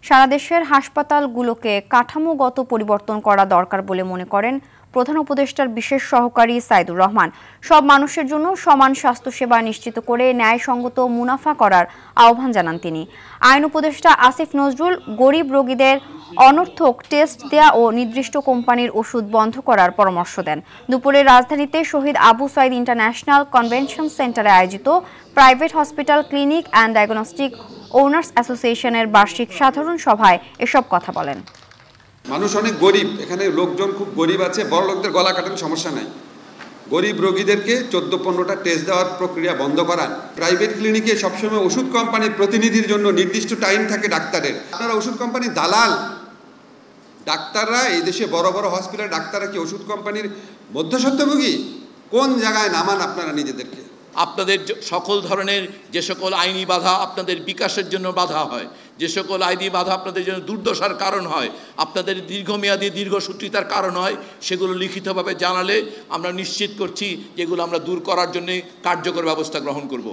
সারা দেশের হাসপাতালগুলোকে কাঠামোগত পরিবর্তন করা দরকার বলে মনে করেন প্রধান উপদেষ্টার বিশেষ সহকারী সাইদুর রহমান। সব মানুষের জন্য সমান স্বাস্থ্যসেবা নিশ্চিত করে ন্যায়সঙ্গত মুনাফা করার আহ্বান জানান তিনি। আইন উপদেষ্টা আসিফ নজরুল গরিব রোগীদের অনর্থক টেস্ট দেয়া ও নির্দিষ্ট কোম্পানির ওষুধ বন্ধ করার পরামর্শ দেন। দুপুরে রাজধানীতে শহীদ আবু সাইদ ইন্টারন্যাশনাল কনভেনশন সেন্টারে আয়োজিত private hospital clinic and diagnostic owners অ্যাসোসিয়েশনের বার্ষিক সাধারণ সভায় এসব কথা বলেন। মানুষ অনেক গরিব, এখানে লোকজন খুব গরিব আছে, বড় লোকদের গলা কাটানো সমস্যা নাই। গরিব রোগীদেরকে 14-15টা টেস্ট দেওয়ার প্রক্রিয়া বন্ধ করান। প্রাইভেট ক্লিনিকে সবসময় ওষুধ কোম্পানির প্রতিনিধির জন্য নির্দিষ্ট টাইম থাকে ডাক্তারের। আপনারা ওষুধ কোম্পানির দালাল। ডাক্তাররা এই দেশে বড় বড় হসপিটাল ডাক্তাররা কি ওষুধ কোম্পানির মধ্যস্বত্বভোগী? কোন জায়গায় নামান আপনারা নিজেদেরকে? আপনাদের সকল ধরনের যে সকল আইনি বাধা আপনাদের বিকাশের জন্য বাধা হয়, যে সকল আইনি বাধা আপনাদের জন্য দুর্দশার কারণ হয়, আপনাদের দীর্ঘমেয়াদী দীর্ঘসূত্রিতার কারণ হয়, সেগুলো লিখিতভাবে জানালে আমরা নিশ্চিত করছি যেগুলো আমরা দূর করার জন্য কার্যকর ব্যবস্থা গ্রহণ করব।